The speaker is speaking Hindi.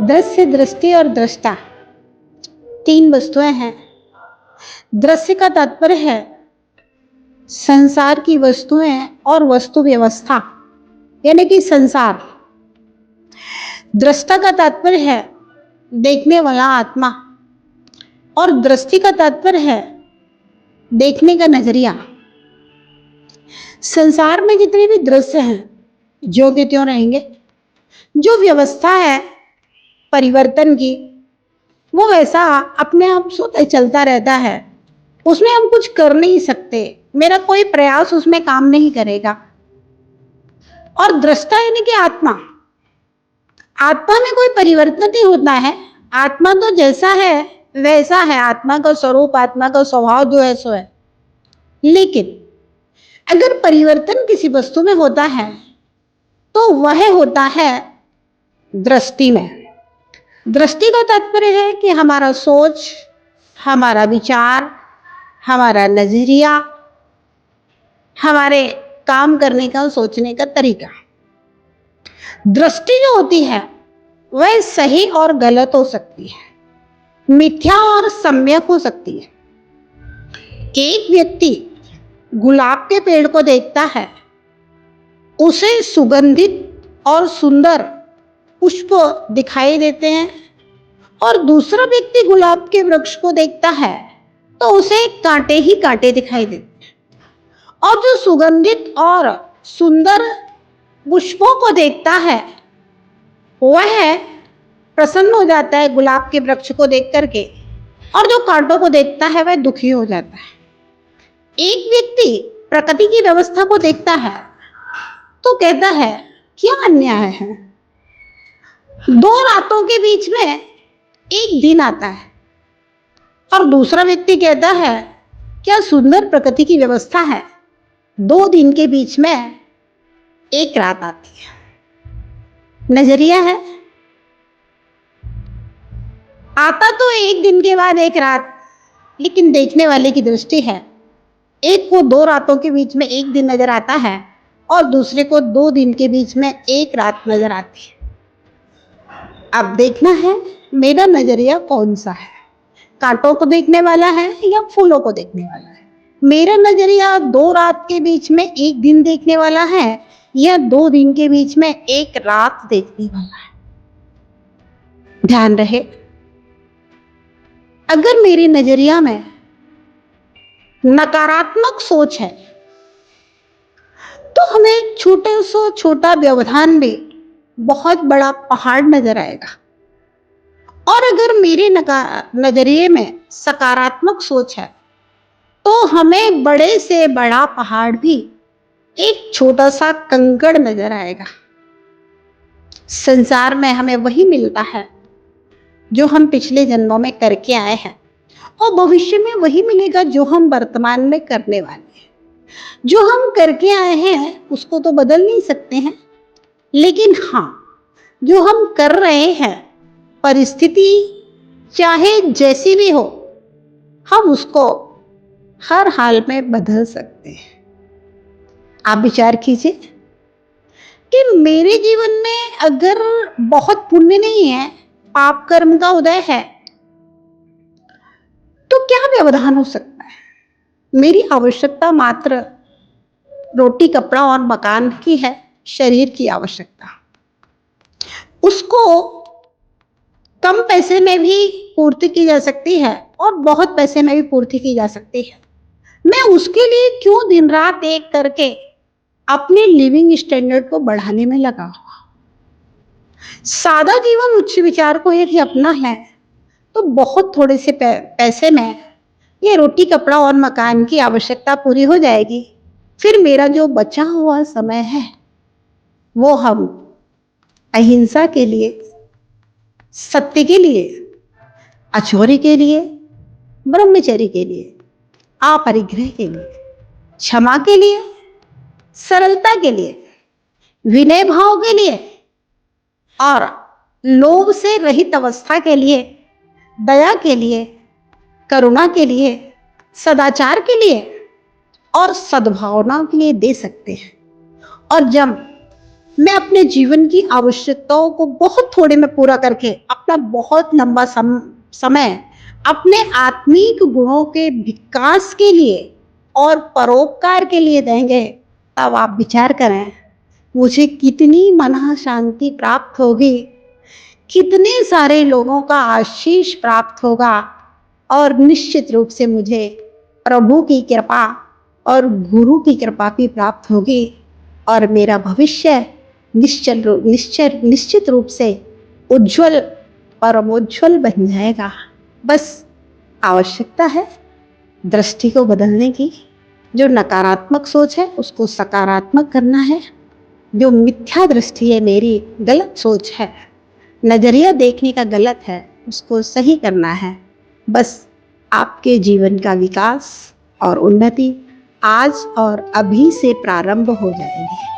दृश्य, दृष्टि और दृष्टा तीन वस्तुएं हैं। दृश्य का तात्पर्य है संसार की वस्तुएं और वस्तु व्यवस्था यानी कि संसार। दृष्टा का तात्पर्य है देखने वाला आत्मा और दृष्टि का तात्पर्य है देखने का नजरिया। संसार में जितने भी दृश्य हैं जो कि त्यों रहेंगे, जो व्यवस्था है परिवर्तन की वो वैसा अपने आप स्वतः चलता रहता है, उसमें हम कुछ कर नहीं सकते, मेरा कोई प्रयास उसमें काम नहीं करेगा। और दृष्टा यानी कि आत्मा, आत्मा में कोई परिवर्तन नहीं होता है, आत्मा तो जैसा है वैसा है, आत्मा का स्वरूप, आत्मा का स्वभाव जो है सो है। लेकिन अगर परिवर्तन किसी वस्तु में होता है तो वह होता है दृष्टि में। दृष्टि का तात्पर्य है कि हमारा सोच, हमारा विचार, हमारा नजरिया, हमारे काम करने का, सोचने का तरीका। दृष्टि जो होती है वह सही और गलत हो सकती है, मिथ्या और सम्यक हो सकती है। एक व्यक्ति गुलाब के पेड़ को देखता है, उसे सुगंधित और सुंदर पुष्प दिखाई देते हैं, और दूसरा व्यक्ति गुलाब के वृक्ष को देखता है तो उसे कांटे ही कांटे दिखाई देते हैं। और जो सुगंधित और सुंदर पुष्पों को देखता है वह प्रसन्न हो जाता है गुलाब के वृक्ष को देख करके, और जो कांटों को देखता है वह दुखी हो जाता है। एक व्यक्ति प्रकृति की व्यवस्था को देखता है तो कहता है क्या अन्याय है, दो रातों के बीच में एक दिन आता है। और दूसरा व्यक्ति कहता है क्या सुंदर प्रकृति की व्यवस्था है, दो दिन के बीच में एक रात आती है। नजरिया है, आता तो एक दिन के बाद एक रात, लेकिन देखने वाले की दृष्टि है, एक को दो रातों के बीच में एक दिन नजर आता है और दूसरे को दो दिन के बीच में एक रात नजर आती है। अब देखना है मेरा नजरिया कौन सा है, कांटों को देखने वाला है या फूलों को देखने वाला है। मेरा नजरिया दो रात के बीच में एक दिन देखने वाला है या दो दिन के बीच में एक रात देखने वाला है। ध्यान रहे, अगर मेरी नजरिया में नकारात्मक सोच है तो हमें छोटे से छोटा व्यवधान में बहुत बड़ा पहाड़ नजर आएगा। और अगर मेरे नजरिए में सकारात्मक सोच है तो हमें बड़े से बड़ा पहाड़ भी एक छोटा सा कंकड़ नजर आएगा। संसार में हमें वही मिलता है जो हम पिछले जन्मों में करके आए हैं, और भविष्य में वही मिलेगा जो हम वर्तमान में करने वाले हैं। जो हम करके आए हैं उसको तो बदल नहीं सकते हैं, लेकिन हाँ, जो हम कर रहे हैं परिस्थिति चाहे जैसी भी हो, हम उसको हर हाल में बदल सकते हैं। आप विचार कीजिए कि मेरे जीवन में अगर बहुत पुण्य नहीं है, पाप कर्म का उदय है, तो क्या व्यवधान हो सकता है। मेरी आवश्यकता मात्र रोटी, कपड़ा और मकान की है, शरीर की आवश्यकता, उसको कम पैसे में भी पूर्ति की जा सकती है और बहुत पैसे में भी पूर्ति की जा सकती है। मैं उसके लिए क्यों दिन रात एक करके अपने लिविंग स्टैंडर्ड को बढ़ाने में लगा हुआ। सादा जीवन उच्च विचार को यदि अपना है तो बहुत थोड़े से पैसे में ये रोटी, कपड़ा और मकान की आवश्यकता पूरी हो जाएगी। फिर मेरा जो बचा हुआ समय है वो हम अहिंसा के लिए, सत्य के लिए, अचोरी के लिए, ब्रह्मचर्य के लिए, अपरिग्रह के लिए, क्षमा के लिए, सरलता के लिए, विनय भाव के लिए और लोभ से रहित अवस्था के लिए, दया के लिए, करुणा के लिए, सदाचार के लिए और सद्भावना के लिए दे सकते हैं। और जब मैं अपने जीवन की आवश्यकताओं को बहुत थोड़े में पूरा करके अपना बहुत लंबा समय अपने आत्मिक गुणों के विकास के लिए और परोपकार के लिए देंगे, तब आप विचार करें मुझे कितनी मन शांति प्राप्त होगी, कितने सारे लोगों का आशीष प्राप्त होगा और निश्चित रूप से मुझे प्रभु की कृपा और गुरु की कृपा भी प्राप्त होगी और मेरा भविष्य निश्चित रूप से उज्जवल परमोज्वल बन जाएगा। बस आवश्यकता है दृष्टि को बदलने की। जो नकारात्मक सोच है उसको सकारात्मक करना है, जो मिथ्या दृष्टि है, मेरी गलत सोच है, नजरिया देखने का गलत है, उसको सही करना है। बस आपके जीवन का विकास और उन्नति आज और अभी से प्रारंभ हो जाएगी।